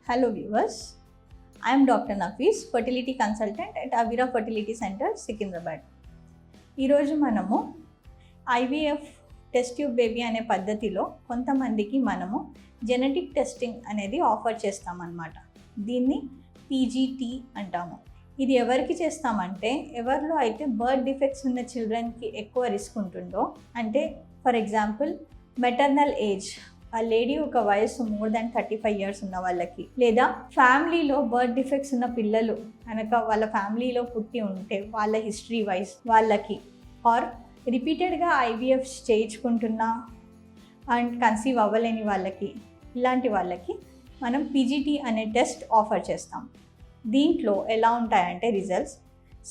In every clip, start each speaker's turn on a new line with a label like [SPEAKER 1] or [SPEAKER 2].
[SPEAKER 1] Hello viewers, I am Dr. Nafis, fertility consultant at Avira Fertility Center, Secunderabad. ఈరోజు మనము IVF test tube baby అనే పద్ధతిలో కొంతమందికి మనము జెనెటిక్ టెస్టింగ్ అనేది ఆఫర్ చేస్తామన్నమాట. దీన్ని పీజీటీ అంటాము. ఇది ఎవరికి చేస్తామంటే ఎవరిలో అయితే బర్త్ డిఫెక్ట్స్ ఉన్న చిల్డ్రన్కి ఎక్కువ రిస్క్ ఉంటుందో, అంటే ఫర్ ఎగ్జాంపుల్ మెటర్నల్ ఏజ్, ఆ లేడీ ఒక వయసు మోర్ దాన్ 35 years ఉన్న వాళ్ళకి, లేదా ఫ్యామిలీలో బర్త్ డిఫెక్ట్స్ ఉన్న పిల్లలు కనుక వాళ్ళ ఫ్యామిలీలో పుట్టి ఉంటే వాళ్ళ హిస్టరీ వైజ్ వాళ్ళకి, ఆర్ రిపీటెడ్గా ఐవీఎఫ్ చేయించుకుంటున్నా అండ్ కన్సీవ్ అవ్వలేని వాళ్ళకి, ఇలాంటి వాళ్ళకి మనం పీజీటీ అనే టెస్ట్ ఆఫర్ చేస్తాం. దీంట్లో ఎలా ఉంటాయంటే రిజల్ట్స్,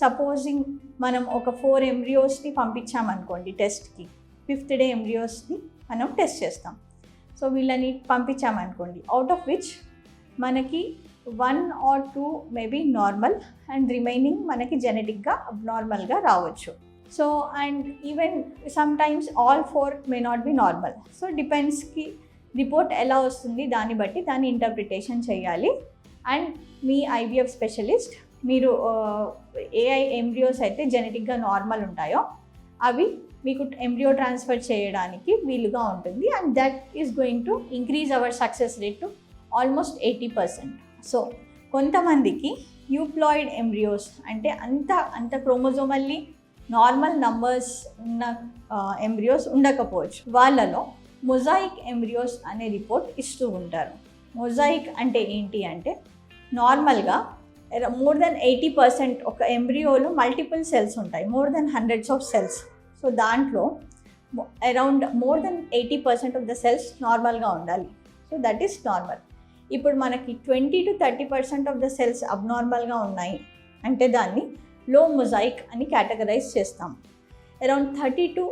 [SPEAKER 1] సపోజింగ్ మనం ఒక 4 embryosని పంపించామనుకోండి టెస్ట్కి, 5th day embryosని మనం టెస్ట్ చేస్తాం. సో వీళ్ళని పంపించామనుకోండి, అవుట్ ఆఫ్ విచ్ మనకి 1 or 2 maybe normal and remaining మనకి జెనెటిక్గా అబ్నార్మల్గా రావచ్చు. So and even sometimes all 4 may not be normal. So డిపెండ్స్కి రిపోర్ట్ ఎలా వస్తుంది దాన్ని బట్టి దాన్ని ఇంటర్ప్రిటేషన్ చేయాలి. అండ్ మీ ఐవీఎఫ్ స్పెషలిస్ట్ మీరు ఏ ఎంబ్రియోస్ అయితే జెనెటిక్గా నార్మల్ ఉంటాయో అవి మీకు ఎంబ్రియో ట్రాన్స్ఫర్ చేయడానికి వీలుగా ఉంటుంది. And that is going to increase our success rate to almost 80%. So కొంతమందికి యూప్లాయిడ్ ఎంబ్రియోస్ అంటే అంత క్రోమోజోమల్లీ నార్మల్ నంబర్స్ ఉన్న ఎంబ్రియోస్ ఉండకపోవచ్చు. వాళ్ళలో మొజాయిక్ ఎంబ్రియోస్ అనే రిపోర్ట్ ఇస్తూ ఉంటారు. మొజాయిక్ అంటే ఏంటి అంటే నార్మల్గా మోర్ దెన్ 80% ఒక ఎంబ్రియోలో మల్టిపుల్ సెల్స్ ఉంటాయి, more than hundreds of cells. So దాంట్లో around more than 80% of the cells నార్మల్గా ఉండాలి. So that is normal. ఇప్పుడు మనకి 20 to 30% ఆఫ్ ద సెల్స్ అబ్నార్మల్గా ఉన్నాయి అంటే దాన్ని లో మొజాయిక్ అని కేటగరైజ్ చేస్తాం. అరౌండ్ 30 to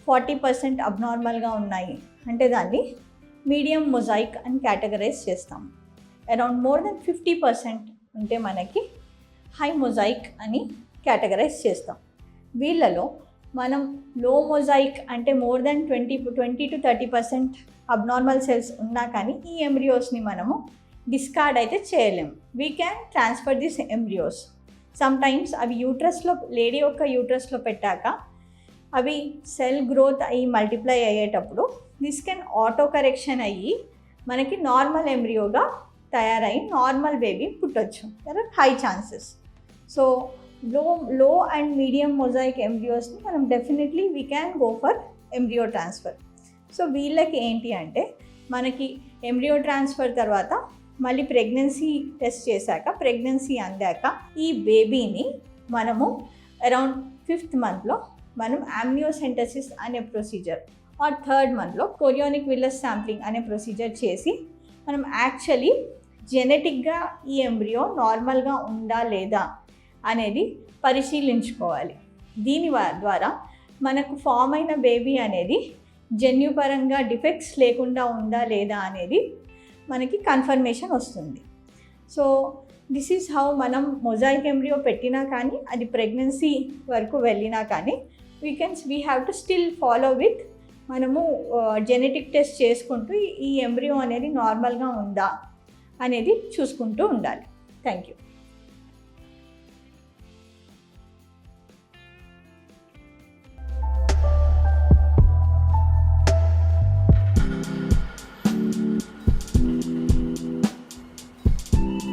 [SPEAKER 1] 40% అబ్నార్మల్గా ఉన్నాయి అంటే దాన్ని మీడియం మొజాయిక్ అని కేటగరైజ్ చేస్తాం. అరౌండ్ మోర్ దెన్ 50% ఉంటే మనకి హై మొజాయిక్ అని కేటగరైజ్ చేస్తాం. వీళ్ళలో మనం లో మొజాయిక్ అంటే మోర్ దెన్ 20 to 30% అబ్నార్మల్ సెల్స్ ఉన్నా కానీ ఈ ఎంబ్రియోస్ని మనము డిస్కార్డ్ అయితే చేయలేము. We can transfer this embryos. Sometimes అవి యూట్రస్లో, లేడీ యొక్క యూట్రస్లో పెట్టాక అవి సెల్ గ్రోత్ అయ్యి మల్టిప్లై అయ్యేటప్పుడు దిస్ కెన్ ఆటో కరెక్షన్ అయ్యి మనకి నార్మల్ ఎంబ్రియోగా తయారై నార్మల్ బేబీ పుట్టొచ్చు. There are high chances. So low and medium mosaic ఎంబ్రియోస్ని మనం definitely we can go for embryo transfer. So వీళ్ళకి ఏంటి అంటే మనకి ఎంబ్రియో ట్రాన్స్ఫర్ తర్వాత మళ్ళీ ప్రెగ్నెన్సీ టెస్ట్ చేశాక, ప్రెగ్నెన్సీ అందాక ఈ బేబీని మనము అరౌండ్ 5th month మనం ఆమ్నియోసెంటసిస్ అనే procedure, or 3rd month chorionic villus sampling అనే ప్రొసీజర్ చేసి మనం యాక్చువల్లీ జెనెటిక్గా ఈ ఎంబ్రియో నార్మల్గా ఉందా లేదా అనేది పరిశీలించుకోవాలి. దీని ద్వారా మనకు ఫామ్ అయిన బేబీ అనేది జన్యుపరంగా డిఫెక్ట్స్ లేకుండా ఉందా లేదా అనేది మనకి కన్ఫర్మేషన్ వస్తుంది. సో దిస్ ఈజ్ హౌ మనం మొజాయిక్ ఎంబ్రియో పెట్టినా కానీ అది ప్రెగ్నెన్సీ వరకు వెళ్ళినా కానీ we have to still follow with మనము జెనెటిక్ టెస్ట్ చేసుకుంటూ ఈ ఎంబ్రియో అనేది నార్మల్గా ఉందా అనేది చూసుకుంటూ ఉండాలి. Thank you.